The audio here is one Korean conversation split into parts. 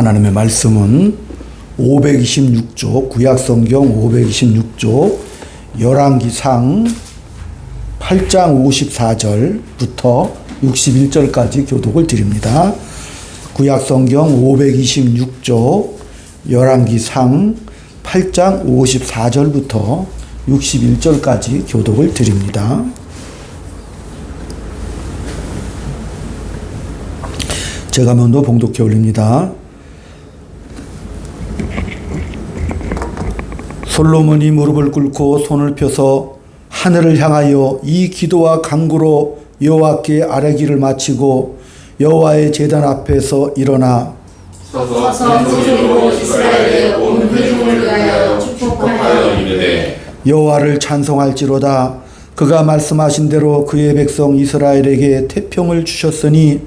하나님의 말씀은 526쪽, 구약성경 526쪽 열왕기상 8장 54절부터 61절까지 교독을 드립니다. 구약성경 526쪽 열왕기상 8장 54절부터 61절까지 교독을 드립니다. 제가 먼저 봉독해 올립니다. 솔로몬이 무릎을 꿇고 손을 펴서 하늘을 향하여 이 기도와 간구로 여호와께 아뢰기를 마치고 여호와의 제단 앞에서 일어나 서서 소리로 이스라엘의 온 회중을 위하여 축복하여 이르되 여호와를 찬송할지로다. 그가 말씀하신 대로 그의 백성 이스라엘에게 태평을 주셨으니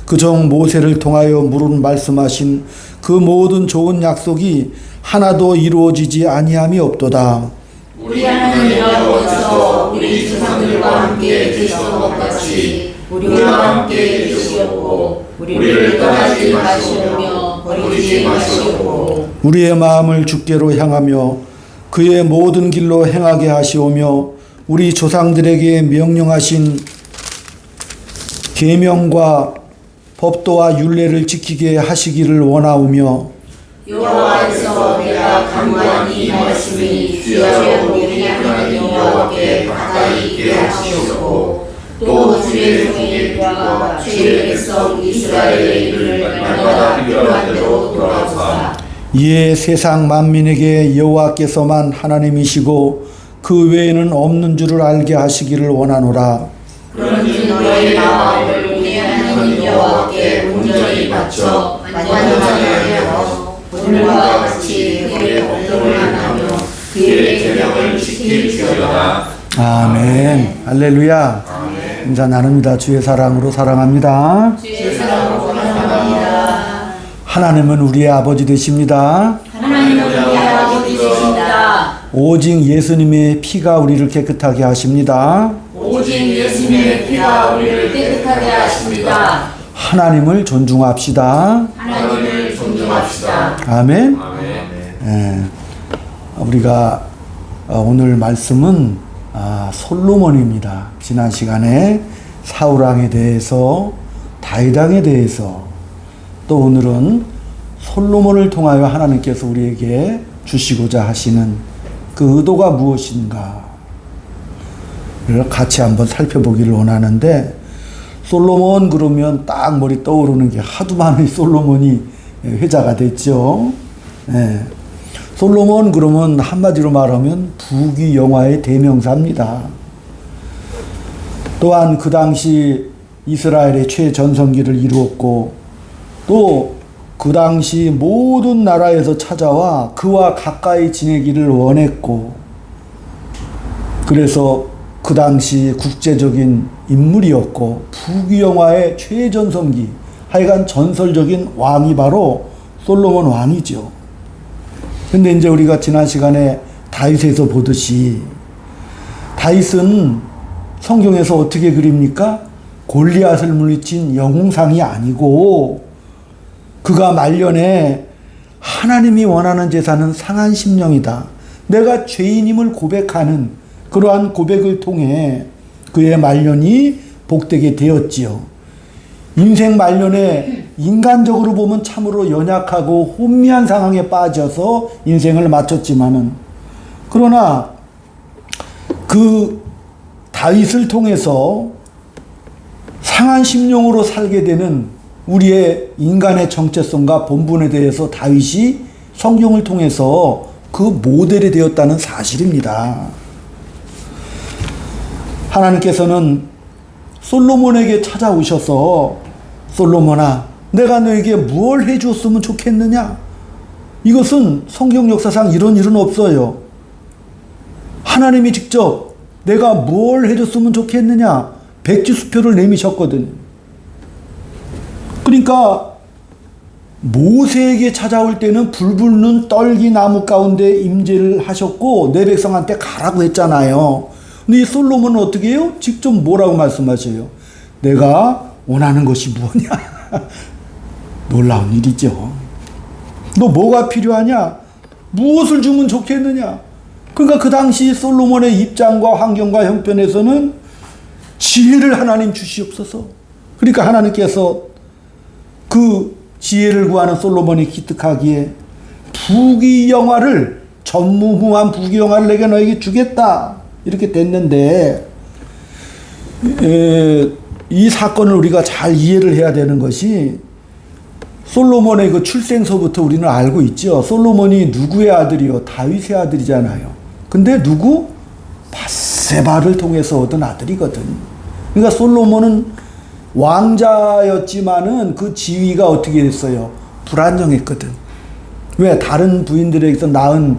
그 종 모세를 통하여 물은 말씀하신 그 모든 좋은 약속이 하나도 이루어지지 아니함이 없도다. 우리 하나님 여호와께서 우리 조상들과 함께 계셨던 것 같이 우리와 함께 계시옵고 우리를 떠나지 마시오며 버리지 마시옵고 우리의 마음을 주께로 향하며 그의 모든 길로 행하게 하시오며 우리 조상들에게 명령하신 계명과 법도와 율례를 지키게 하시기를 원하오며 여호와께서 내가 간구한 이 말씀이 주여 우리 하나님 여호와께 가까이 있게 하시옵고 또 주의 종과 주의 백성 이스라엘의 일을 날마다 필요한 대로 돌아오사 이에 세상 만민에게 여호와께서만 하나님이시고 그 외에는 없는 줄을 알게 하시기를 원하노라. 그런즉 너희 마음을 우리 하나님 여호와께 온전히 바쳐 완전하게 하여 오늘과 같이 그의 법도를 하며 그의 계명을 지킬지어다. 아멘. 할렐루야. 인사 나눕니다. 주의 사랑으로 사랑합니다. 주의 사랑으로 사랑합니다. 하나님은 우리의 아버지 되십니다. 하나님은 우리의 아버지 되십니다. 오직 예수님의 피가 우리를 깨끗하게 하십니다. 오직 예수님의 피가 우리를 깨끗하게 하십니다. 하나님을 존중합시다. 하나님을 존중합시다. 아멘. 예, 우리가 오늘 말씀은 솔로몬입니다. 지난 시간에 사울왕에 대해서, 다윗왕에 대해서, 또 오늘은 솔로몬을 통하여 하나님께서 우리에게 주시고자 하시는 그 의도가 무엇인가 를 같이 한번 살펴보기를 원하는데, 솔로몬 그러면 딱 머리 떠오르는 게 하도 많은 솔로몬이 회자가 됐죠. 예. 솔로몬 그러면 한마디로 말하면 부귀 영화의 대명사입니다. 또한 그 당시 이스라엘의 최전성기를 이루었고 또 그 당시 모든 나라에서 찾아와 그와 가까이 지내기를 원했고, 그래서 그 당시 국제적인 인물이었고 부귀영화의 최전성기, 하여간 전설적인 왕이 바로 솔로몬 왕이죠. 근데 이제 우리가 지난 시간에 다윗에서 보듯이, 다윗은 성경에서 어떻게 그립니까? 골리앗을 물리친 영웅상이 아니고 그가 말년에 하나님이 원하는 제사는 상한 심령이다, 내가 죄인임을 고백하는 그러한 고백을 통해 그의 말년이 복되게 되었지요. 인생 말년에 인간적으로 보면 참으로 연약하고 혼미한 상황에 빠져서 인생을 마쳤지만은, 그러나 그 다윗을 통해서 상한 심령으로 살게 되는 우리의 인간의 정체성과 본분에 대해서 다윗이 성경을 통해서 그 모델이 되었다는 사실입니다. 하나님께서는 솔로몬에게 찾아오셔서 솔로몬아, 내가 너에게 무엇을 해주었으면 좋겠느냐? 이것은 성경 역사상 이런 일은 없어요. 하나님이 직접 내가 뭘 해줬으면 좋겠느냐 백지수표를 내미셨거든요. 그러니까 모세에게 찾아올 때는 불붙는 떨기 나무 가운데 임재를 하셨고 내 백성한테 가라고 했잖아요. 근데 이 솔로몬은 어떻게 해요? 직접 뭐라고 말씀하셔요? 내가 원하는 것이 무엇이냐? 놀라운 일이죠. 너 뭐가 필요하냐? 무엇을 주면 좋겠느냐? 그러니까 그 당시 솔로몬의 입장과 환경과 형편에서는 지혜를 하나님 주시옵소서. 그러니까 하나님께서 그 지혜를 구하는 솔로몬이 기특하기에 부귀영화를, 전무후무한 부귀영화를 내가 너에게 주겠다 이렇게 됐는데, 이 사건을 우리가 잘 이해를 해야 되는 것이, 솔로몬의 그 출생서부터 우리는 알고 있죠. 솔로몬이 누구의 아들이요? 다윗의 아들이잖아요. 근데 누구? 밧세바를 통해서 얻은 아들이거든. 그러니까 솔로몬은 왕자였지만은 그 지위가 어떻게 됐어요? 불안정했거든. 왜? 다른 부인들에게서 낳은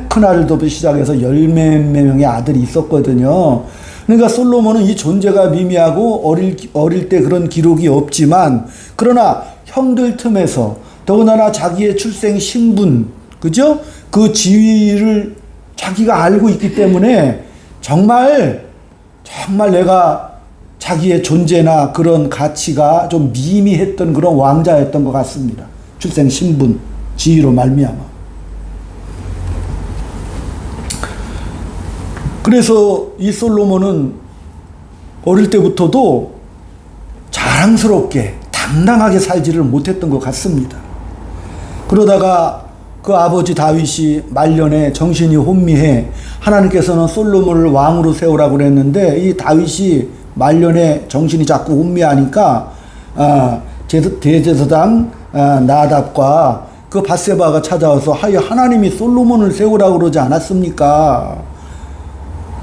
큰아들부터 시작해서 열몇 명의 아들이 있었거든요. 그러니까 솔로몬은 이 존재가 미미하고 어릴 때 그런 기록이 없지만, 그러나 형들 틈에서 더군다나 자기의 출생 신분, 그죠? 그 지위를 자기가 알고 있기 때문에 정말 내가 자기의 존재나 그런 가치가 좀 미미했던 그런 왕자였던 것 같습니다. 출생 신분, 지위로 말미암아. 그래서 이 솔로몬은 어릴 때부터도 자랑스럽게 당당하게 살지를 못했던 것 같습니다. 그러다가 그 아버지 다윗이 말년에 정신이 혼미해 하나님께서는 솔로몬을 왕으로 세우라고 그랬는데, 이 다윗이 말년에 정신이 자꾸 혼미하니까 대제사장 나답과 그 밧세바가 찾아와서 하나님이 솔로몬을 세우라고 그러지 않았습니까?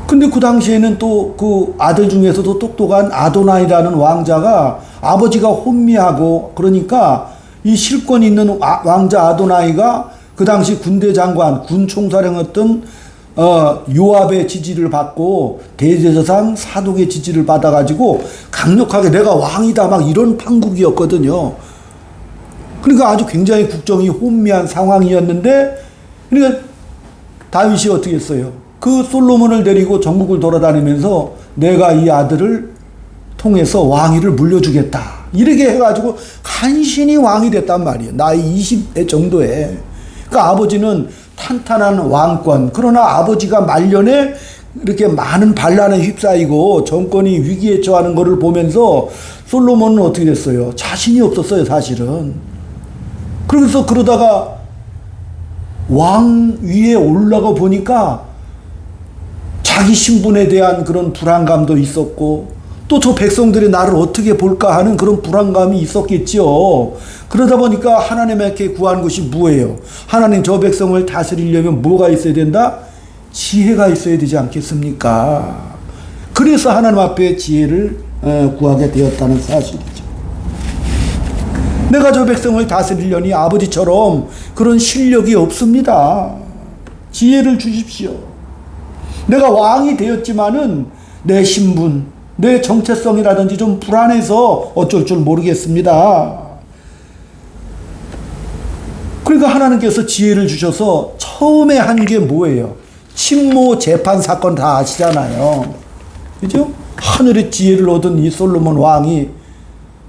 근데 그 당시에는 또 그 아들 중에서도 똑똑한 아도나이라는 왕자가 아버지가 혼미하고 그러니까 이 실권 있는 왕자 아도나이가 그 당시 군대 장관, 군 총사령했던 요압의 지지를 받고 대제사장 사독의 지지를 받아가지고 강력하게 내가 왕이다 막 이런 판국이었거든요. 그러니까 아주 굉장히 국정이 혼미한 상황이었는데, 그러니까 다윗이 어떻게 했어요? 그 솔로몬을 데리고 전국을 돌아다니면서 내가 이 아들을 통해서 왕위를 물려주겠다 이렇게 해가지고 간신히 왕이 됐단 말이에요. 나이 20대 정도에. 그러니까 아버지는 탄탄한 왕권, 그러나 아버지가 말년에 이렇게 많은 반란에 휩싸이고 정권이 위기에 처하는 것을 보면서 솔로몬은 어떻게 됐어요? 자신이 없었어요, 사실은. 그래서 그러다가 왕 위에 올라가 보니까 자기 신분에 대한 그런 불안감도 있었고, 또 저 백성들이 나를 어떻게 볼까 하는 그런 불안감이 있었겠죠. 그러다 보니까 하나님께 구한 것이 뭐예요? 하나님, 저 백성을 다스리려면 뭐가 있어야 된다? 지혜가 있어야 되지 않겠습니까? 그래서 하나님 앞에 지혜를 구하게 되었다는 사실이죠. 내가 저 백성을 다스리려니 아버지처럼 그런 실력이 없습니다. 지혜를 주십시오. 내가 왕이 되었지만은 내 신분, 내 정체성이라든지 좀 불안해서 어쩔 줄 모르겠습니다. 그러니까 하나님께서 지혜를 주셔서 처음에 한 게 뭐예요? 친모 재판 사건 다 아시잖아요. 그죠? 하늘의 지혜를 얻은 이 솔로몬 왕이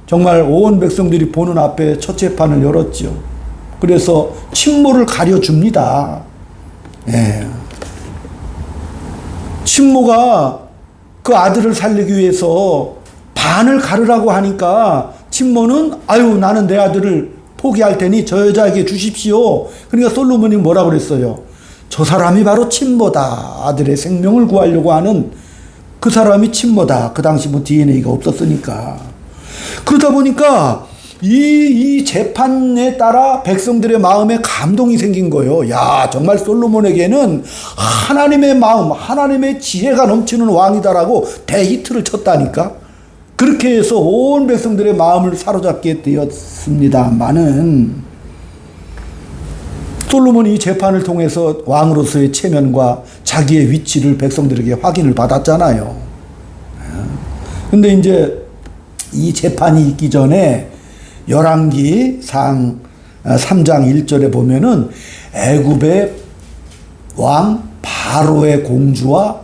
정말 온 백성들이 보는 앞에 첫 재판을 열었죠. 그래서 친모를 가려줍니다. 예. 친모가 그 아들을 살리기 위해서 반을 가르라고 하니까 친모는 나는 내 아들을 포기할 테니 저 여자에게 주십시오. 그러니까 솔로몬이 뭐라고 그랬어요? 저 사람이 바로 친모다. 아들의 생명을 구하려고 하는 그 사람이 친모다. 그 당시 뭐 DNA가 없었으니까. 그러다 보니까 이 재판에 따라 백성들의 마음에 감동이 생긴 거예요. 야, 정말 솔로몬에게는 하나님의 마음, 하나님의 지혜가 넘치는 왕이다라고 대히트를 쳤다니까. 그렇게 해서 온 백성들의 마음을 사로잡게 되었습니다만은, 솔로몬이 이 재판을 통해서 왕으로서의 체면과 자기의 위치를 백성들에게 확인을 받았잖아요. 근데 이제 이 재판이 있기 전에 열왕기상 3장 1절에 보면은 애굽의 왕 바로의 공주와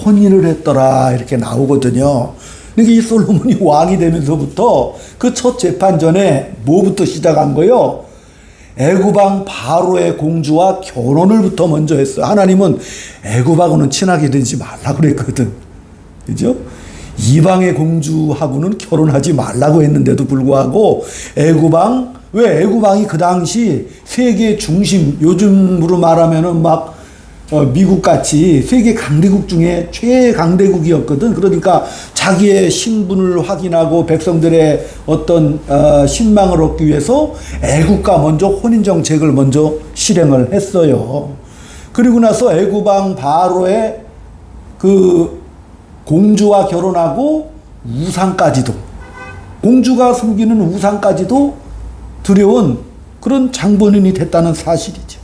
혼인을 했더라 이렇게 나오거든요. 그러니까 이 솔로몬이 왕이 되면서부터 그 첫 재판 전에 뭐부터 시작한 거요? 애굽왕 바로의 공주와 결혼을부터 먼저 했어요. 하나님은 애굽하고는 친하게 되지 말라 그랬거든. 그죠? 이방의 공주하고는 결혼하지 말라고 했는데도 불구하고 애굽왕, 왜 애굽왕이 그 당시 세계 중심, 요즘으로 말하면은 막 미국같이 세계 강대국 중에 최강대국이었거든. 그러니까 자기의 신분을 확인하고 백성들의 어떤 신망을 얻기 위해서 애국과 먼저 혼인정책을 먼저 실행을 했어요. 그리고 나서 애굽왕 바로의 그 공주와 결혼하고 우상까지도, 공주가 섬기는 우상까지도 두려운 그런 장본인이 됐다는 사실이죠.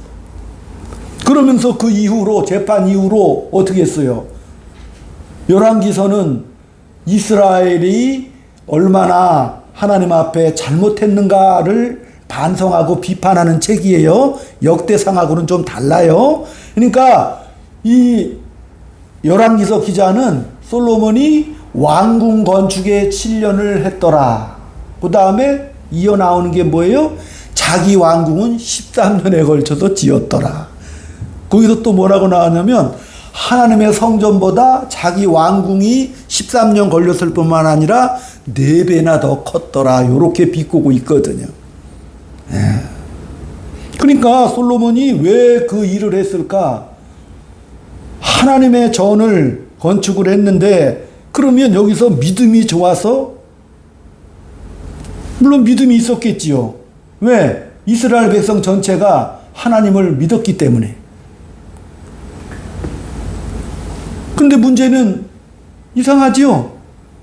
그러면서 그 이후로, 재판 이후로 어떻게 했어요? 열왕기서는 이스라엘이 얼마나 하나님 앞에 잘못했는가를 반성하고 비판하는 책이에요. 역대상하고는 좀 달라요. 그러니까 이 열왕기서 기자는 솔로몬이 왕궁 건축에 7년을 했더라. 그 다음에 이어 나오는 게 뭐예요? 자기 왕궁은 13년에 걸쳐서 지었더라. 거기서 또 뭐라고 나왔냐면 하나님의 성전보다 자기 왕궁이 13년 걸렸을 뿐만 아니라 4배나 더 컸더라. 요렇게 비꼬고 있거든요. 그러니까 솔로몬이 왜 그 일을 했을까? 하나님의 전을 건축을 했는데, 그러면 여기서 믿음이 좋아서? 물론 믿음이 있었겠지요. 왜? 이스라엘 백성 전체가 하나님을 믿었기 때문에. 근데 문제는 이상하지요?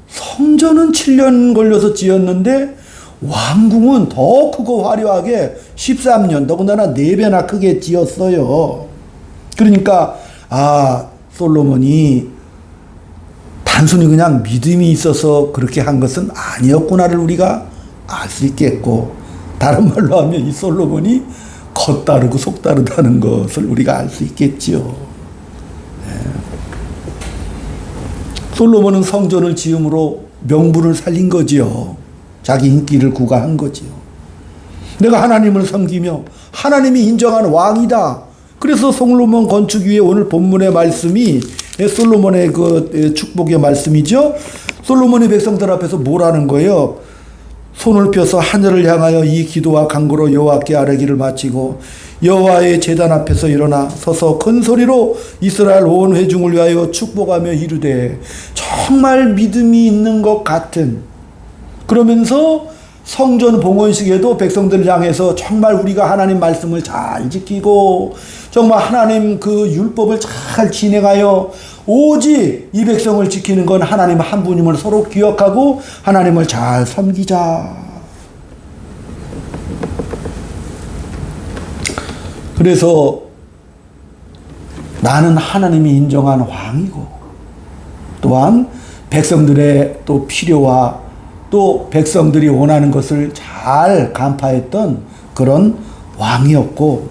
성전은 7년 걸려서 지었는데 왕궁은 더 크고 화려하게 13년, 더군다나 4배나 크게 지었어요. 그러니까 솔로몬이 단순히 그냥 믿음이 있어서 그렇게 한 것은 아니었구나를 우리가 알 수 있겠고, 다른 말로 하면 이 솔로몬이 겉다르고 속다르다는 것을 우리가 알 수 있겠지요. 솔로몬은 성전을 지음으로 명분을 살린 거지요. 자기 인기를 구가한 거지요. 내가 하나님을 섬기며 하나님이 인정한 왕이다. 그래서 솔로몬 건축 위에 오늘 본문의 말씀이 솔로몬의 그 축복의 말씀이죠. 솔로몬의 백성들 앞에서 뭐라는 거예요? 손을 펴서 하늘을 향하여 이 기도와 간구로 여호와께 아뢰기를 마치고 여호와의 제단 앞에서 일어나 서서 큰 소리로 이스라엘 온 회중을 위하여 축복하며 이르되, 정말 믿음이 있는 것 같은, 그러면서 성전 봉헌식에도 백성들을 향해서 정말 우리가 하나님 말씀을 잘 지키고 정말 하나님 그 율법을 잘 진행하여 오직 이 백성을 지키는 건 하나님 한 분임을 서로 기억하고 하나님을 잘 섬기자. 그래서 나는 하나님이 인정한 왕이고, 또한 백성들의 또 필요와 또 백성들이 원하는 것을 잘 간파했던 그런 왕이었고,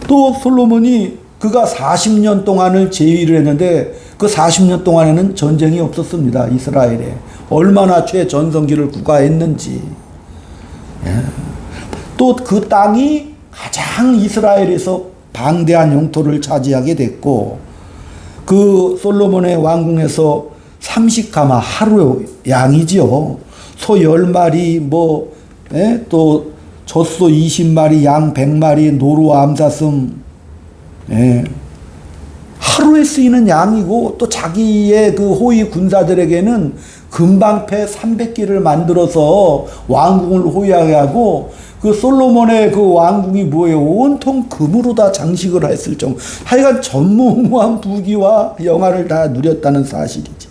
또 솔로몬이 그가 40년 동안을 제위를 했는데 그 40년 동안에는 전쟁이 없었습니다. 이스라엘에 얼마나 최전성기를 구가했는지. 또 그 땅이 가장 이스라엘에서 방대한 영토를 차지하게 됐고, 그 솔로몬의 왕궁에서 30가마, 하루 양이지요. 소 10마리, 또 젖소 20마리, 양 100마리, 노루 암사슴, 하루에 쓰이는 양이고, 또 자기의 그 호위 군사들에게는 금방패 300개를 만들어서 왕궁을 호위하게 하고, 그 솔로몬의 그 왕궁이 뭐예요? 온통 금으로 다 장식을 했을 정도. 하여간 전무후무한 부귀와 영화를 다 누렸다는 사실이죠.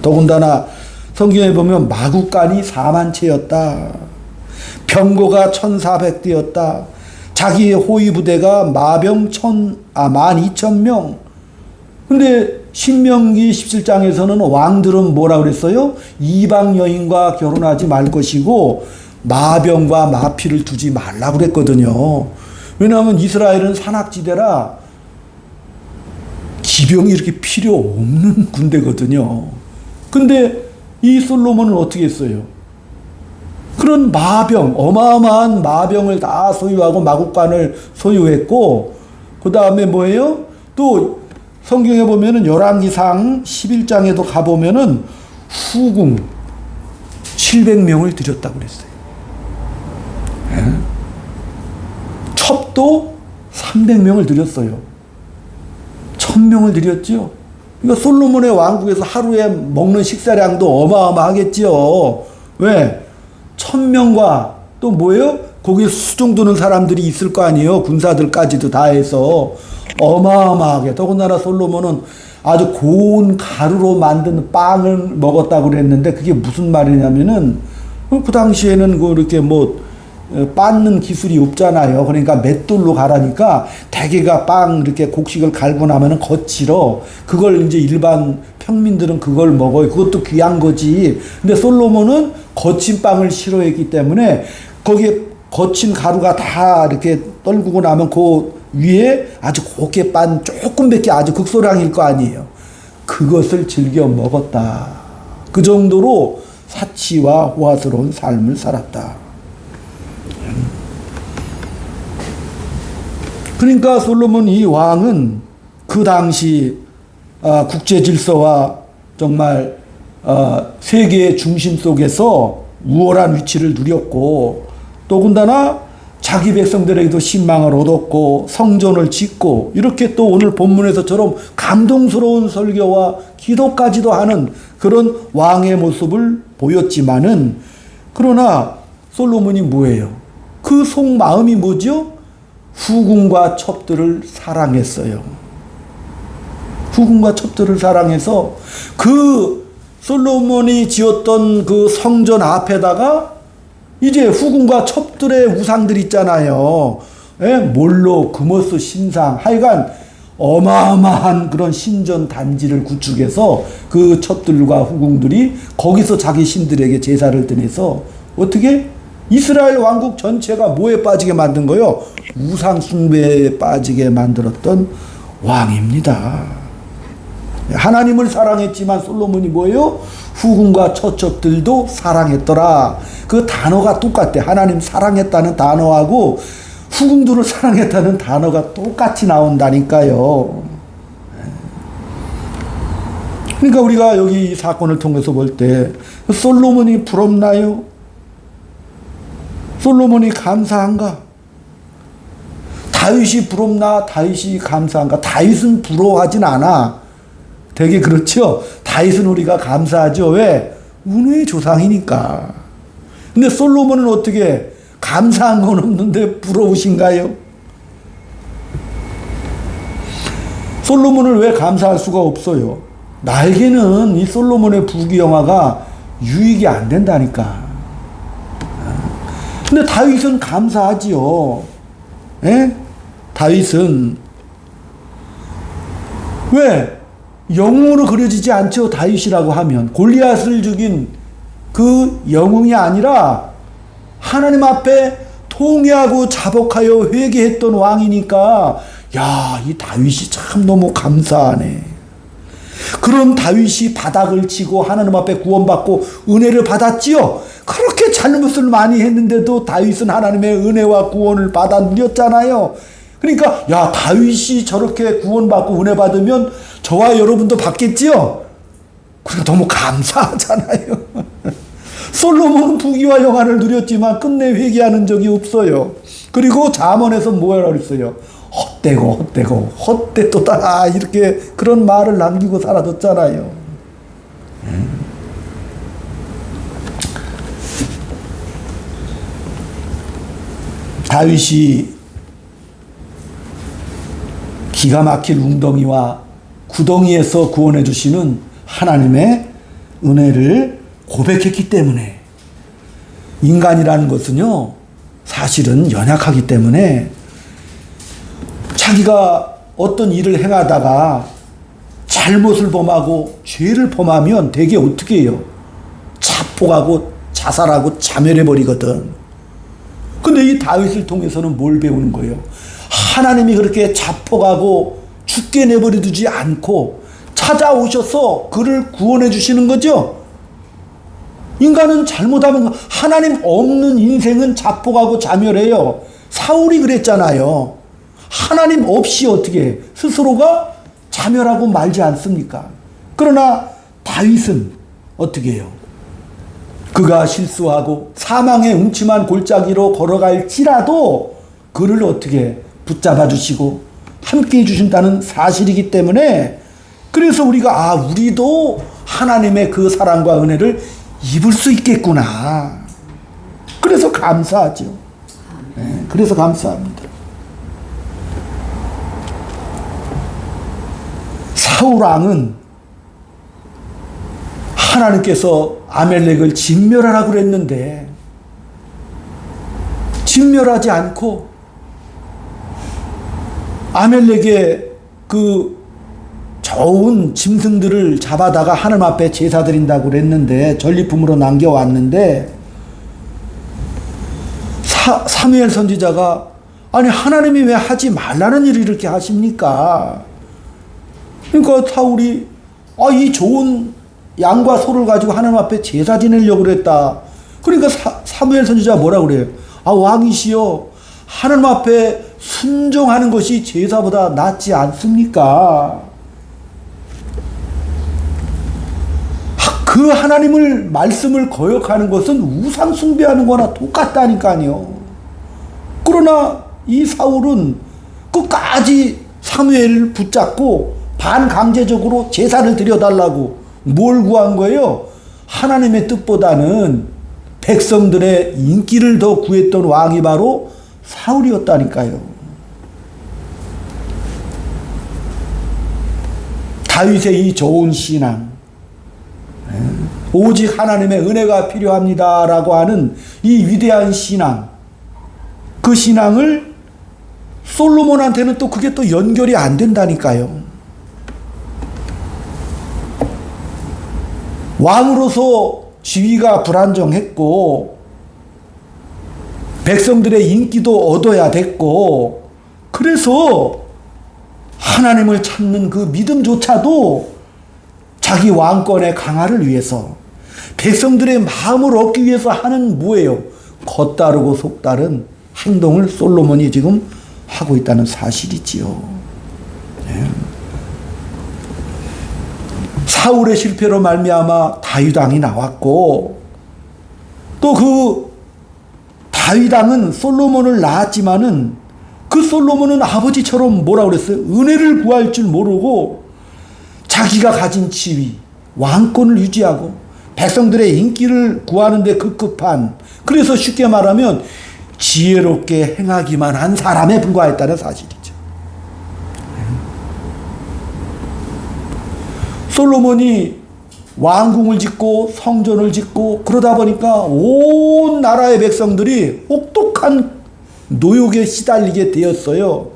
더군다나 성경에 보면 마구간이 4만 채였다. 병거가 1,400대였다. 자기의 호위 부대가 마병 12,000명. 근데 신명기 17장에서는 왕들은 뭐라 그랬어요? 이방 여인과 결혼하지 말 것이고 마병과 마피를 두지 말라 그랬거든요. 왜냐하면 이스라엘은 산악지대라 기병이 이렇게 필요 없는 군대거든요. 근데 이 솔로몬은 어떻게 했어요? 그런 마병, 어마어마한 마병을 다 소유하고 마국간을 소유했고, 그 다음에 뭐예요? 또 성경에 보면은 열왕기상 11장에도 가보면은 후궁 700명을 들였다고 그랬어요. 첩도 300명을 들였어요. 1000명을 들였죠. 그러니까 솔로몬의 왕국에서 하루에 먹는 식사량도 어마어마하겠지요. 왜? 1000명과 또 뭐예요? 거기에 수종 두는 사람들이 있을 거 아니에요. 군사들까지도 다 해서 어마어마하게. 더군다나 솔로몬은 아주 고운 가루로 만든 빵을 먹었다고 그랬는데 그게 무슨 말이냐면은 그 당시에는 그렇게 뭐 빻는 기술이 없잖아요. 그러니까 맷돌로 갈아니까 대개가 빵 이렇게 곡식을 갈고 나면은 거칠어. 그걸 이제 일반 평민들은 그걸 먹어요. 그것도 귀한 거지. 근데 솔로몬은 거친 빵을 싫어했기 때문에 거기에 거친 가루가 다 이렇게 떨구고 나면 그 위에 아주 곱게 빤 조금밖에 아주 극소량일 거 아니에요. 그것을 즐겨 먹었다. 그 정도로 사치와 호화스러운 삶을 살았다. 그러니까 솔로몬 이 왕은 그 당시 국제 질서와 정말 세계의 중심 속에서 우월한 위치를 누렸고, 더군다나 자기 백성들에게도 신망을 얻었고 성전을 짓고 이렇게 또 오늘 본문에서처럼 감동스러운 설교와 기도까지도 하는 그런 왕의 모습을 보였지만은, 그러나 솔로몬이 뭐예요? 그 속마음이 뭐죠? 후궁과 첩들을 사랑했어요. 후궁과 첩들을 사랑해서 그 솔로몬이 지었던 그 성전 앞에다가 이제 후궁과 첩들의 우상들 있잖아요. 몰로, 금오스, 신상, 하여간 어마어마한 그런 신전 단지를 구축해서 그 첩들과 후궁들이 거기서 자기 신들에게 제사를 드려서 어떻게? 이스라엘 왕국 전체가 뭐에 빠지게 만든 거요? 우상 숭배에 빠지게 만들었던 왕입니다. 하나님을 사랑했지만 솔로몬이 뭐예요? 후궁과 처첩들도 사랑했더라. 그 단어가 똑같대. 하나님 사랑했다는 단어하고 후궁들을 사랑했다는 단어가 똑같이 나온다니까요. 그러니까 우리가 여기 이 사건을 통해서 볼 때 솔로몬이 부럽나요? 솔로몬이 감사한가? 다윗이 부럽나? 다윗이 감사한가? 다윗은 부러워하진 않아. 되게 그렇죠? 다윗은 우리가 감사하죠. 왜? 은혜의 조상이니까. 근데 솔로몬은 어떻게? 감사한 건 없는데 부러우신가요? 솔로몬을 왜 감사할 수가 없어요? 나에게는 이 솔로몬의 부귀영화가 유익이 안 된다니까. 근데 다윗은 감사하지요. 예? 다윗은 왜? 영웅으로 그려지지 않죠. 다윗이라고 하면 골리앗을 죽인 그 영웅이 아니라 하나님 앞에 통회하고 자복하여 회개했던 왕이니까, 야, 이 다윗이 참 너무 감사하네. 그런 다윗이 바닥을 치고 하나님 앞에 구원받고 은혜를 받았지요. 그렇게 잘못을 많이 했는데도 다윗은 하나님의 은혜와 구원을 받아 누렸잖아요. 그러니까 야, 다윗이 저렇게 구원받고 은혜 받으면 저와 여러분도 받겠지요. 그러니까 너무 감사하잖아요. 솔로몬은 부귀와 영화를 누렸지만 끝내 회개하는 적이 없어요. 그리고 잠언에서 뭐라고 그랬어요? 헛되고 헛되도다, 이렇게 그런 말을 남기고 사라졌잖아요. 다윗이 기가 막힐 웅덩이와 구덩이에서 구원해 주시는 하나님의 은혜를 고백했기 때문에, 인간이라는 것은요 사실은 연약하기 때문에 자기가 어떤 일을 행하다가 잘못을 범하고 죄를 범하면 대개 어떻게 해요? 자폭하고 자살하고 자멸해버리거든. 근데 이 다윗을 통해서는 뭘 배우는 거예요? 하나님이 그렇게 자폭하고 죽게 내버려두지 않고 찾아오셔서 그를 구원해 주시는 거죠. 인간은 잘못하면 하나님 없는 인생은 자폭하고 자멸해요. 사울이 그랬잖아요. 하나님 없이 어떻게 스스로가 자멸하고 말지 않습니까? 그러나 다윗은 어떻게 해요? 그가 실수하고 사망의 음침한 골짜기로 걸어갈지라도 그를 어떻게 붙잡아 주시고 함께 해 주신다는 사실이기 때문에, 그래서 우리가 우리도 하나님의 그 사랑과 은혜를 입을 수 있겠구나. 그래서 감사하죠. 네, 그래서 감사합니다. 사울 왕은 하나님께서 아멜렉을 진멸하라고 그랬는데 진멸하지 않고 아멜렉의 그 좋은 짐승들을 잡아다가 하나님 앞에 제사 드린다고 그랬는데, 전리품으로 남겨왔는데, 사무엘 선지자가 아니 하나님이 왜 하지 말라는 일을 이렇게 하십니까? 그러니까 사울이 이 좋은 양과 소를 가지고 하나님 앞에 제사 지내려고 그랬다. 그러니까 사무엘 선지자가 뭐라 그래요? 왕이시여, 하나님 앞에 순종하는 것이 제사보다 낫지 않습니까? 그 하나님을 말씀을 거역하는 것은 우상 숭배하는 거나 똑같다니까요. 그러나 이 사울은 끝까지 사무엘을 붙잡고 반강제적으로 제사를 드려달라고 뭘 구한 거예요? 하나님의 뜻보다는 백성들의 인기를 더 구했던 왕이 바로 사울이었다니까요. 다윗의 이 좋은 신앙, 오직 하나님의 은혜가 필요합니다라고 하는 이 위대한 신앙, 그 신앙을 솔로몬한테는 또 그게 또 연결이 안 된다니까요. 왕으로서 지위가 불안정했고 백성들의 인기도 얻어야 됐고, 그래서 하나님을 찾는 그 믿음조차도 자기 왕권의 강화를 위해서, 백성들의 마음을 얻기 위해서 하는 뭐예요? 겉다르고 속다른 행동을 솔로몬이 지금 하고 있다는 사실이지요. 네. 사울의 실패로 말미암아 다윗 왕이 나왔고, 또 그 다윗 왕은 솔로몬을 낳았지만은 그 솔로몬은 아버지처럼 뭐라 그랬어요? 은혜를 구할 줄 모르고 자기가 가진 지위, 왕권을 유지하고 백성들의 인기를 구하는 데 급급한, 그래서 쉽게 말하면 지혜롭게 행하기만 한 사람에 불과했다는 사실이죠. 솔로몬이 왕궁을 짓고 성전을 짓고 그러다 보니까 온 나라의 백성들이 혹독한 노역에 시달리게 되었어요.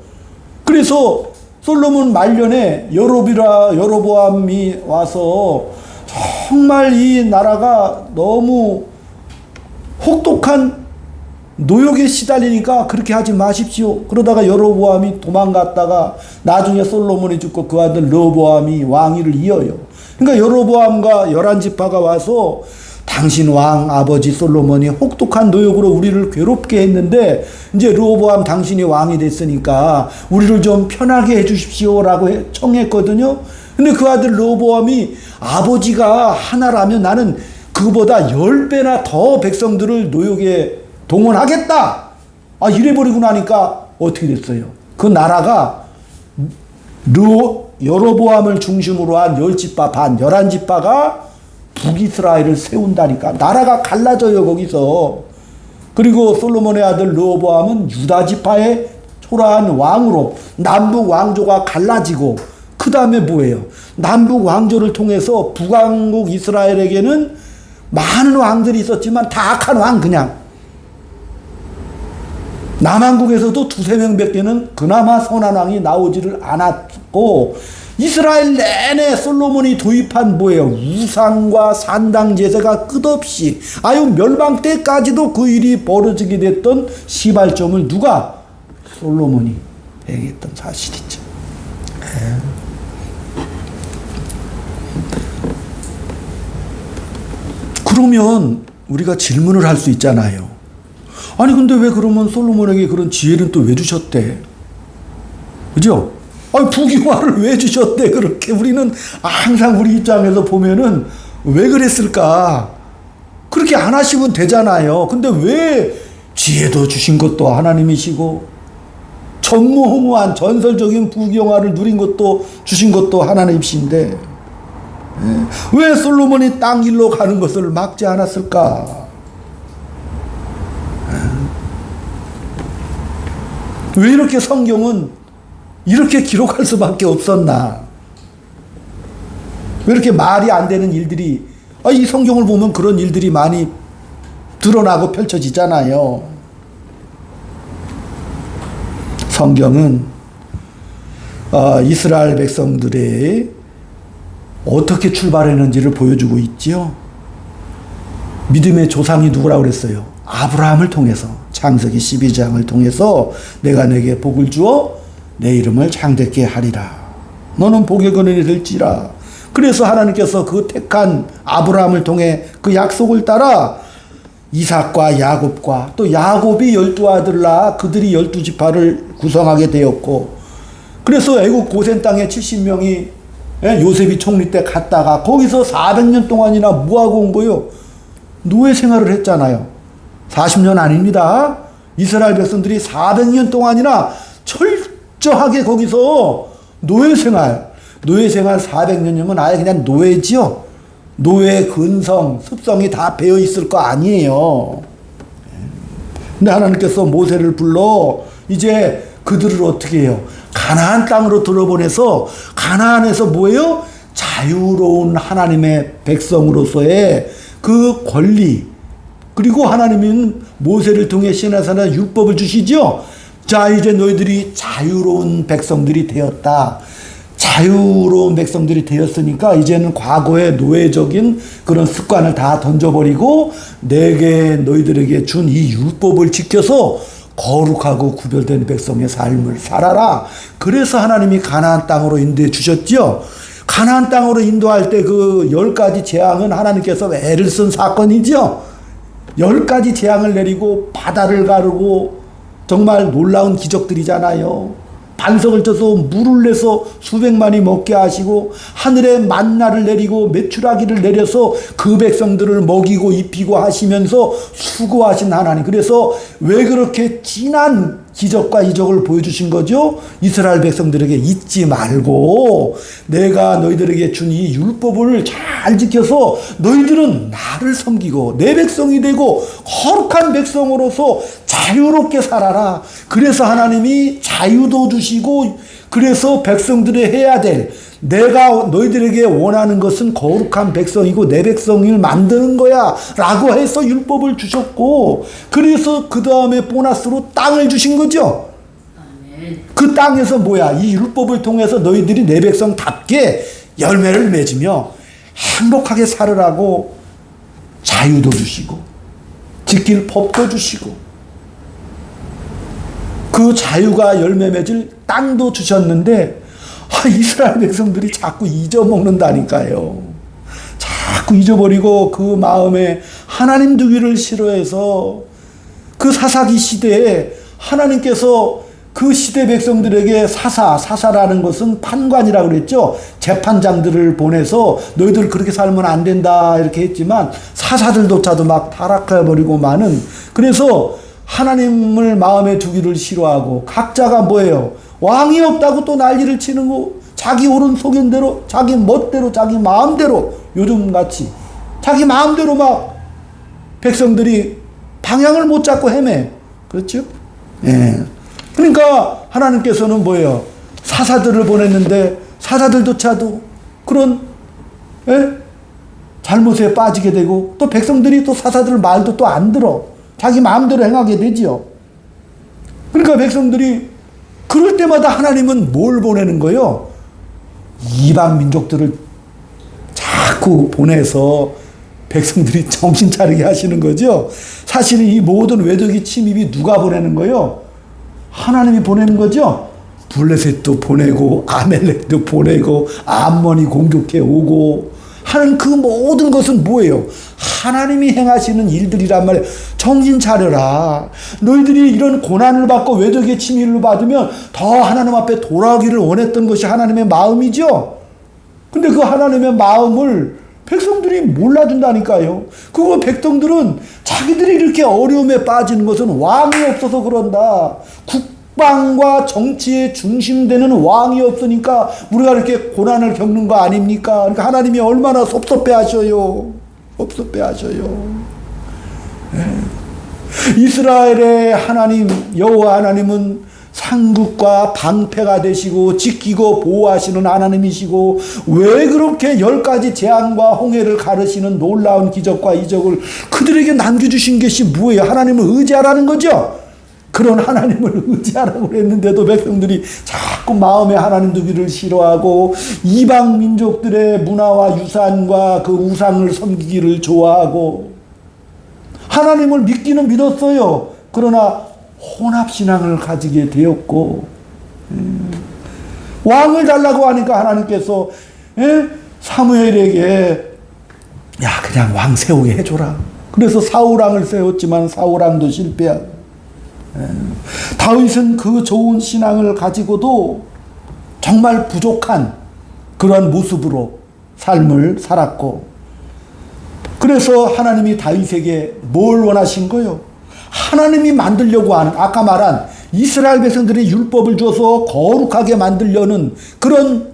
그래서 솔로몬 말년에 여로보암이 와서 정말 이 나라가 너무 혹독한 노역에 시달리니까 그렇게 하지 마십시오. 그러다가 여로보암이 도망갔다가 나중에 솔로몬이 죽고 그 아들 르호보암이 왕위를 이어요. 그러니까 여로보암과 11지파가 와서 당신 왕 아버지 솔로몬이 혹독한 노역으로 우리를 괴롭게 했는데 이제 르호보암 당신이 왕이 됐으니까 우리를 좀 편하게 해 주십시오라고 청했거든요. 근데 그 아들 르호보암이 아버지가 하나라면 나는 그보다 10배나 더 백성들을 노역에 동원하겠다. 이래버리고 나니까 어떻게 됐어요? 그 나라가 여로보암을 중심으로 한 10지파 반, 11지파가 북이스라엘을 세운다니까. 나라가 갈라져요, 거기서. 그리고 솔로몬의 아들 르호보암은 유다지파의 초라한 왕으로 남북 왕조가 갈라지고, 그 다음에 뭐예요? 남북 왕조를 통해서 북왕국 이스라엘에게는 많은 왕들이 있었지만 다 악한 왕 그냥. 남왕국에서도 2-3명 밖에는 그나마 선한 왕이 나오지를 않았고, 이스라엘 내내 솔로몬이 도입한 뭐예요? 우상과 산당 제사가 끝없이 멸망 때까지도 그 일이 벌어지게 됐던 시발점을 누가? 솔로몬이 행했던 사실이죠. 그러면 우리가 질문을 할 수 있잖아요. 아니 근데 왜 그러면 솔로몬에게 그런 지혜는 또 왜 주셨대? 그죠? 아니 부귀화를 왜 주셨대? 그렇게 우리는 항상 우리 입장에서 보면은 왜 그랬을까? 그렇게 안 하시면 되잖아요. 근데 왜 지혜도 주신 것도 하나님이시고 전무후무한 전설적인 부귀영화를 누린 것도 주신 것도 하나님이신데 왜 솔로몬이 땅 길로 가는 것을 막지 않았을까? 왜 이렇게 성경은 이렇게 기록할 수밖에 없었나? 왜 이렇게 말이 안 되는 일들이, 이 성경을 보면 그런 일들이 많이 드러나고 펼쳐지잖아요. 성경은 이스라엘 백성들의 어떻게 출발했는지를 보여주고 있지요. 믿음의 조상이 누구라고 그랬어요? 아브라함을 통해서, 창세기 12장을 통해서 내가 내게 복을 주어 내 이름을 창대케 하리라. 너는 복의 근원이 될지라. 그래서 하나님께서 그 택한 아브라함을 통해 그 약속을 따라 이삭과 야곱과 또 야곱이 12아들을 낳아 그들이 12지파를 구성하게 되었고, 그래서 애국 고센 땅에 70명이 요셉이 총리 때 갔다가 거기서 400년 동안이나 뭐하고 온 거요? 노예 생활을 했잖아요. 40년 아닙니다. 이스라엘 백성들이 400년 동안이나 철저하게 거기서 노예 생활 400년이면 아예 그냥 노예지요. 노예 근성, 습성이 다 배어 있을 거 아니에요. 근데 하나님께서 모세를 불러 이제 그들을 어떻게 해요? 가나안 땅으로 들어보내서 가나안에서 뭐예요? 자유로운 하나님의 백성으로서의 그 권리, 그리고 하나님은 모세를 통해 시내산에 율법을 주시죠. 자, 이제 너희들이 자유로운 백성들이 되었다. 자유로운 백성들이 되었으니까 이제는 과거의 노예적인 그런 습관을 다 던져버리고 내게 너희들에게 준 이 율법을 지켜서 거룩하고 구별된 백성의 삶을 살아라. 그래서 하나님이 가나안 땅으로 인도해 주셨죠. 가나안 땅으로 인도할 때 그 10가지 재앙은 하나님께서 애를 쓴 사건이죠. 10가지 재앙을 내리고 바다를 가르고 정말 놀라운 기적들이잖아요. 반석을 쳐서 물을 내서 수백만이 먹게 하시고 하늘에 만나를 내리고 메추라기를 내려서 그 백성들을 먹이고 입히고 하시면서 수고하신 하나님. 그래서 왜 그렇게 진한 기적과 이적을 보여주신 거죠? 이스라엘 백성들에게 잊지 말고 내가 너희들에게 준 이 율법을 잘 지켜서 너희들은 나를 섬기고 내 백성이 되고 거룩한 백성으로서 자유롭게 살아라. 그래서 하나님이 자유도 주시고, 그래서 백성들이 해야 될, 내가 너희들에게 원하는 것은 거룩한 백성이고 내 백성을 만드는 거야 라고 해서 율법을 주셨고, 그래서 그 다음에 보너스로 땅을 주신 거죠. 그 땅에서 뭐야? 이 율법을 통해서 너희들이 내 백성답게 열매를 맺으며 행복하게 살으라고 자유도 주시고 지킬 법도 주시고 그 자유가 열매 맺을 땅도 주셨는데 이스라엘 백성들이 자꾸 잊어먹는다니까요. 자꾸 잊어버리고 그 마음에 하나님 두기를 싫어해서 그 사사기 시대에 하나님께서 그 시대 백성들에게 사사라는 것은 판관이라고 그랬죠. 재판장들을 보내서 너희들 그렇게 살면 안 된다 이렇게 했지만 사사들조차도 막 타락해버리고 많은, 그래서 하나님을 마음에 두기를 싫어하고 각자가 뭐예요? 왕이 없다고 또 난리를 치는 거, 자기 옳은 속인대로 자기 멋대로 자기 마음대로, 요즘같이 자기 마음대로 막 백성들이 방향을 못 잡고 헤매. 그렇죠? 예. 그러니까 하나님께서는 뭐예요? 사사들을 보냈는데 사사들조차도 그런 잘못에 빠지게 되고 또 백성들이 또 사사들 말도 또 안 들어. 자기 마음대로 행하게 되지요. 그러니까 백성들이 그럴 때마다 하나님은 뭘 보내는 거예요? 이방 민족들을 자꾸 보내서 백성들이 정신 차리게 하시는 거죠. 사실은 이 모든 외적인 침입이 누가 보내는 거예요? 하나님이 보내는 거죠. 블레셋도 보내고 아멜렉도 보내고 암몬이 공격해 오고 하는 그 모든 것은 뭐예요? 하나님이 행하시는 일들이란 말이에요. 정신 차려라. 너희들이 이런 고난을 받고 외적의 침입을 받으면 더 하나님 앞에 돌아오기를 원했던 것이 하나님의 마음이죠. 근데 그 하나님의 마음을 백성들이 몰라준다니까요. 그거 백성들은 자기들이 이렇게 어려움에 빠지는 것은 왕이 없어서 그런다. 국방과 정치에 중심되는 왕이 없으니까 우리가 이렇게 고난을 겪는 거 아닙니까? 그러니까 하나님이 얼마나 섭섭해 하셔요. 섭섭해 하셔요. 이스라엘의 하나님 여호와 하나님은 상급과 방패가 되시고 지키고 보호하시는 하나님이시고, 왜 그렇게 10가지 재앙과 홍해를 가르시는 놀라운 기적과 이적을 그들에게 남겨주신 것이 뭐예요? 하나님을 의지하라는 거죠. 그런 하나님을 의지하라고 했는데도 백성들이 자꾸 마음에 하나님 두기를 싫어하고 이방 민족들의 문화와 유산과 그 우상을 섬기기를 좋아하고, 하나님을 믿기는 믿었어요. 그러나 혼합신앙을 가지게 되었고, 왕을 달라고 하니까 하나님께서 사무엘에게 야 그냥 왕 세우게 해줘라. 그래서 사울왕을 세웠지만 사울왕도 실패하고, 다윗은 그 좋은 신앙을 가지고도 정말 부족한 그런 모습으로 삶을 살았고, 그래서 하나님이 다윗에게 뭘 원하신 거요? 하나님이 만들려고 하는, 아까 말한 이스라엘 백성들의 율법을 줘서 거룩하게 만들려는 그런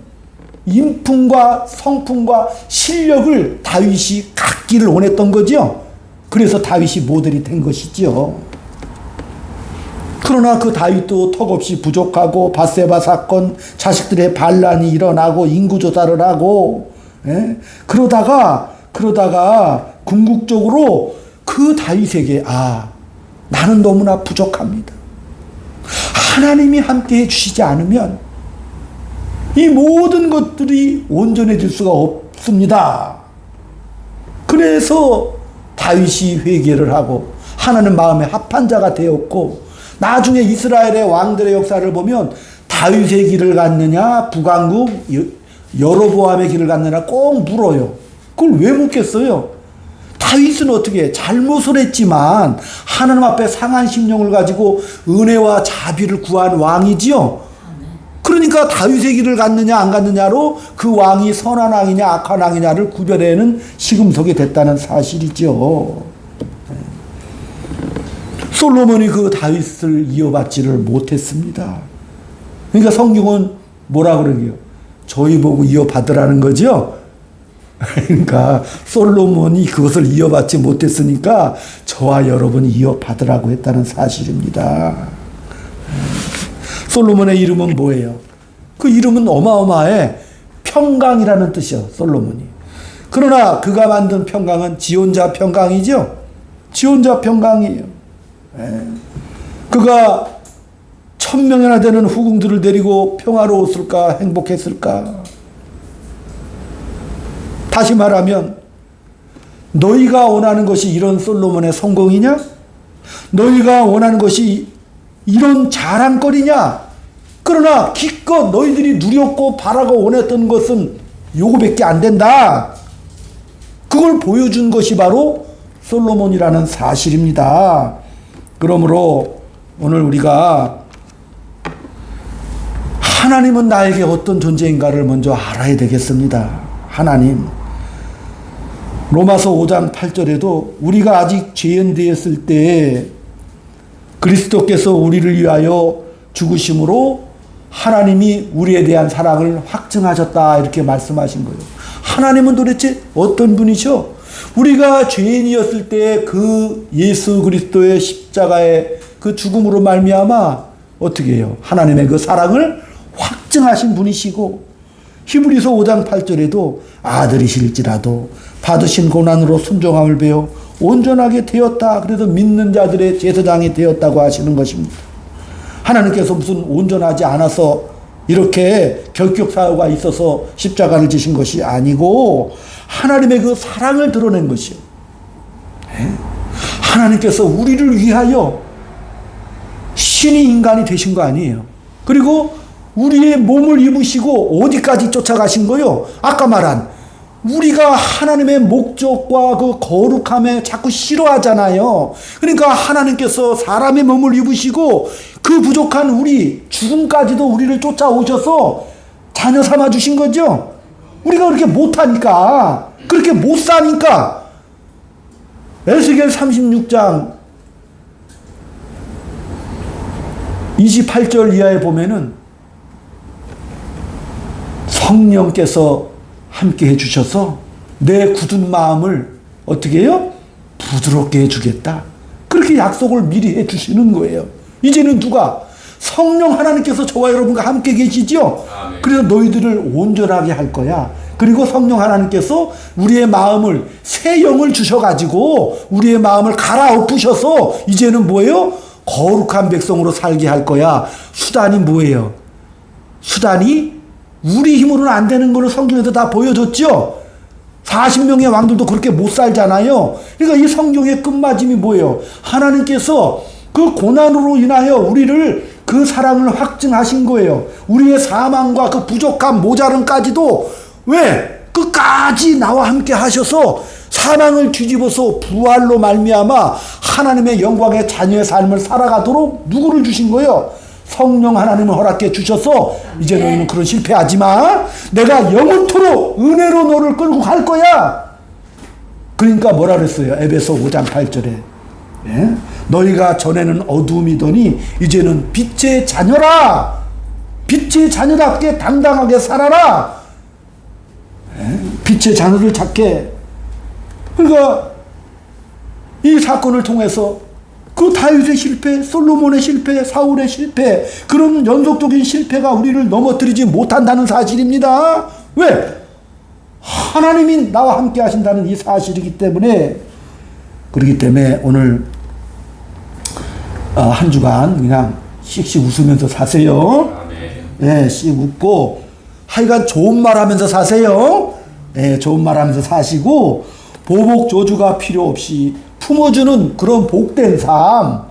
인품과 성품과 실력을 다윗이 갖기를 원했던 거죠. 그래서 다윗이 모델이 된 것이죠. 그러나 그 다윗도 턱없이 부족하고 밧세바 사건, 자식들의 반란이 일어나고 인구조사를 하고, 그러다가 궁극적으로 그 다윗에게 나는 너무나 부족합니다. 하나님이 함께 해주시지 않으면 이 모든 것들이 온전해질 수가 없습니다. 그래서 다윗이 회개를 하고 하나님 마음에 합한 자가 되었고, 나중에 이스라엘의 왕들의 역사를 보면 다윗의 길을 갔느냐 북왕국 여로보암의 길을 갔느냐 꼭 물어요. 그걸 왜 묻겠어요? 다윗은 어떻게 잘못을 했지만 하나님 앞에 상한 심령을 가지고 은혜와 자비를 구한 왕이지요. 그러니까 다윗의 길을 갔느냐 안 갔느냐로 그 왕이 선한 왕이냐 악한 왕이냐를 구별하는 시금석이 됐다는 사실이죠. 솔로몬이 그 다윗을 이어받지를 못했습니다. 그러니까 성경은 뭐라 그러게요? 저희 보고 이어받으라는 거죠. 그러니까 솔로몬이 그것을 이어받지 못했으니까 저와 여러분이 이어받으라고 했다는 사실입니다. 솔로몬의 이름은 뭐예요? 그 이름은 어마어마해. 평강이라는 뜻이요, 솔로몬이. 그러나 그가 만든 평강은 지존자 평강이죠. 지존자 평강이에요. 그가 1000명이나 되는 후궁들을 데리고 평화로웠을까, 행복했을까? 다시 말하면 너희가 원하는 것이 이런 솔로몬의 성공이냐? 너희가 원하는 것이 이런 자랑거리냐? 그러나 기껏 너희들이 누렸고 바라고 원했던 것은 요거밖에 안 된다. 그걸 보여준 것이 바로 솔로몬이라는 사실입니다. 그러므로 오늘 우리가 하나님은 나에게 어떤 존재인가를 먼저 알아야 되겠습니다. 하나님. 로마서 5장 8절에도 우리가 아직 죄인 되었을 때 그리스도께서 우리를 위하여 죽으심으로 하나님이 우리에 대한 사랑을 확증하셨다, 이렇게 말씀하신 거예요. 하나님은 도대체 어떤 분이셔? 우리가 죄인이었을 때 그 예수 그리스도의 십자가의 그 죽음으로 말미암아 어떻게 해요? 하나님의 그 사랑을 확증하신 분이시고, 히브리서 5장 8절에도 아들이실지라도 받으신 고난으로 순종함을 배워 온전하게 되었다. 그래서 믿는 자들의 제사장이 되었다고 하시는 것입니다. 하나님께서 무슨 온전하지 않아서 이렇게 결격사유가 있어서 십자가를 지신 것이 아니고 하나님의 그 사랑을 드러낸 것이요. 하나님께서 우리를 위하여 신이 인간이 되신 거 아니에요. 그리고 우리의 몸을 입으시고 어디까지 쫓아가신 거요? 아까 말한 우리가 하나님의 목적과 그 거룩함에 자꾸 싫어하잖아요. 그러니까 하나님께서 사람의 몸을 입으시고 그 부족한 우리 죽음까지도 우리를 쫓아오셔서 자녀 삼아 주신 거죠. 우리가 그렇게 못하니까, 그렇게 못 사니까. 에스겔 36장 28절 이하에 보면은 성령께서 함께 해주셔서 내 굳은 마음을 어떻게 해요? 부드럽게 해주겠다. 그렇게 약속을 미리 해주시는 거예요. 이제는 누가? 성령 하나님께서 저와 여러분과 함께 계시죠? 그래서 너희들을 온전하게 할 거야. 그리고 성령 하나님께서 우리의 마음을, 새 영을 주셔가지고 우리의 마음을 갈아엎으셔서 이제는 뭐예요? 거룩한 백성으로 살게 할 거야. 수단이 뭐예요? 수단이 우리 힘으로는 안 되는 걸로 성경에서 다 보여줬죠? 40명의 왕들도 그렇게 못 살잖아요. 그러니까 이 성경의 끝마짐이 뭐예요? 하나님께서 그 고난으로 인하여 우리를 그 사랑을 확증하신 거예요. 우리의 사망과 그 부족함, 모자름까지도 왜? 끝까지 나와 함께 하셔서 사망을 뒤집어서 부활로 말미암아 하나님의 영광의 자녀의 삶을 살아가도록 누구를 주신 거예요? 성령 하나님을 허락해 주셔서 이제 너희는 그런 실패하지 마. 내가 영원토록 은혜로 너를 끌고 갈 거야. 그러니까 뭐라 그랬어요? 에베소 5장 8절에. 예? 너희가 전에는 어두움이더니 이제는 빛의 자녀라. 빛의 자녀답게 당당하게 살아라. 예? 빛의 자녀를 찾게. 그러니까 이 사건을 통해서 그 다윗의 실패, 솔로몬의 실패, 사울의 실패, 그런 연속적인 실패가 우리를 넘어뜨리지 못한다는 사실입니다. 왜? 하나님이 나와 함께 하신다는 이 사실이기 때문에. 그렇기 때문에 오늘 한 주간 그냥 씩씩 웃으면서 사세요. 예, 씩 웃고 하여간 좋은 말 하면서 사세요. 예, 좋은 말 하면서 사시고 보복 저주가 필요 없이 품어주는 그런 복된 삶.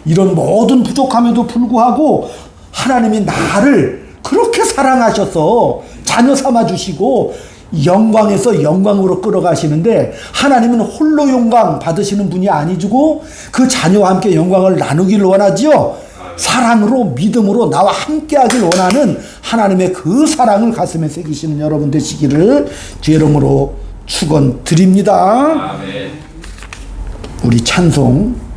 이런 모든 부족함에도 불구하고 하나님이 나를 그렇게 사랑하셔서 자녀 삼아주시고 영광에서 영광으로 끌어가시는데, 하나님은 홀로 영광 받으시는 분이 아니시고 그 자녀와 함께 영광을 나누기를 원하지요. 사랑으로, 믿음으로 나와 함께 하길 원하는 하나님의 그 사랑을 가슴에 새기시는 여러분 되시기를 주의 이름으로 축원드립니다. 아멘. 우리 찬송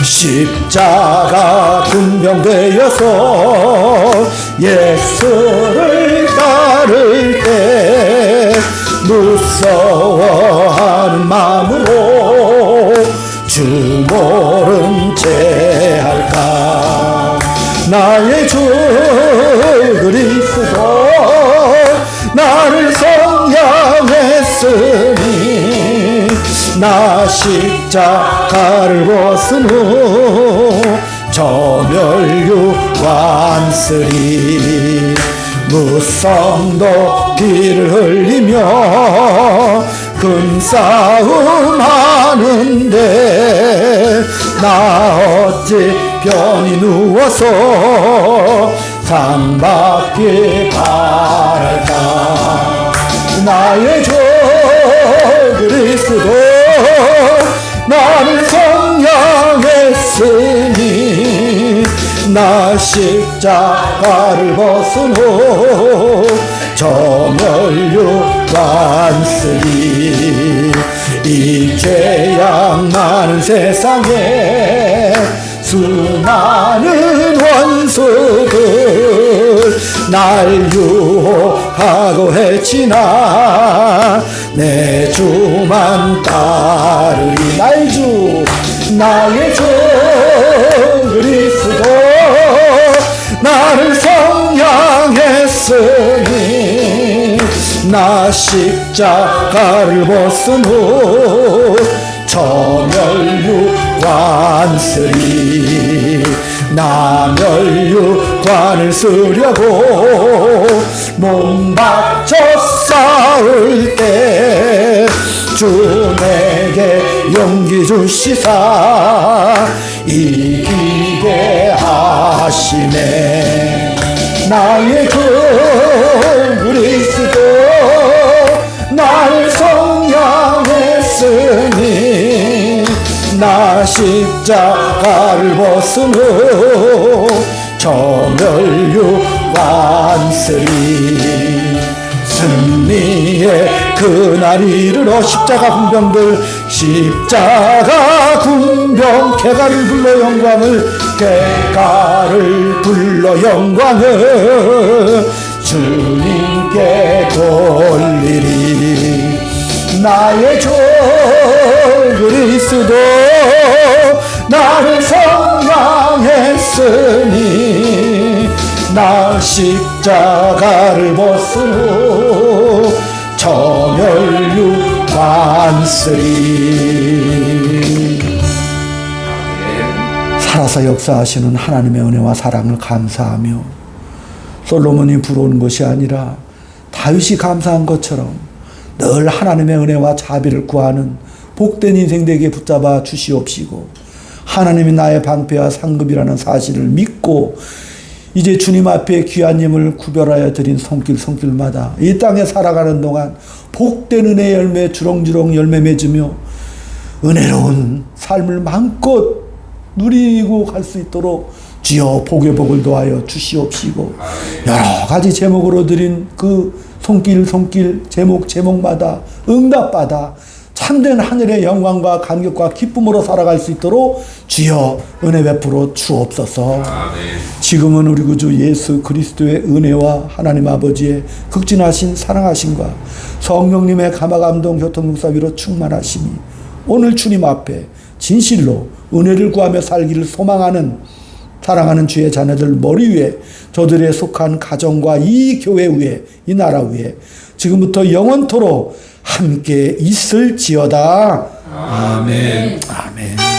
십자가 군병되어서 예수를 따를 때 무서워하는 마음으로 주 모른 채 할까. 나의 주 그리스도 나를 성량했으니 나 십자가를 벗은 후 저멸유 완쓰리. 무성도 피를 흘리며 금싸움 하는데 나 어찌 편히 누워서 상 받기 바랄까. 나의 주 그리스도 나를 성량했으니 나 십자가를 벗은 후 저멸유 완쓰리. 이 죄악 많은 세상에 수많은 원수들 날 유혹하고 해치나 내 주만 따르리. 나의 주, 나의 주 그리스도 나를 성량했으니 나 십자가를 벗은 후 저멸유 완쓰리. 나 멸유관을 쓰려고 몸 바쳐 싸울 때 주 내게 용기 주시사 이기게 하시네. 나의 주 그리스도 나를 성량했으니 나 십자가를 벗으므 저멸류 완쓰리. 승리의 그날이 이르러 십자가 군병들 십자가 군병 개가를 불러 영광을 개가를 불러 영광을 주님께 돌리리. 나의 주 그리스도 나를 성량했으니 나 십자가를 벗으므 저멸류 완쓰리. 살아서 역사하시는 하나님의 은혜와 사랑을 감사하며 솔로몬이 부러운 것이 아니라 다윗이 감사한 것처럼 늘 하나님의 은혜와 자비를 구하는 복된 인생 되게 붙잡아 주시옵시고 하나님이 나의 방패와 상급이라는 사실을 믿고 이제 주님 앞에 귀한 힘을 구별하여 드린 손길마다 이 땅에 살아가는 동안 복된 은혜의 열매 주렁주렁 열매 맺으며 은혜로운 삶을 마음껏 누리고 갈 수 있도록 주여 복의 복을 더하여 주시옵시고 여러 가지 제목으로 드린 그 손길 제목마다 응답받아 참된 하늘의 영광과 감격과 기쁨으로 살아갈 수 있도록 주여 은혜 베풀어 주옵소서. 지금은 우리 구주 예수 그리스도의 은혜와 하나님 아버지의 극진하신 사랑하심과 성령님의 감화감동 교통용사위로 충만하심이 오늘 주님 앞에 진실로 은혜를 구하며 살기를 소망하는 사랑하는 주의 자녀들 머리 위에 저들의 속한 가정과 이 교회 위에 이 나라 위에 지금부터 영원토록 함께 있을지어다. 아멘. 아멘.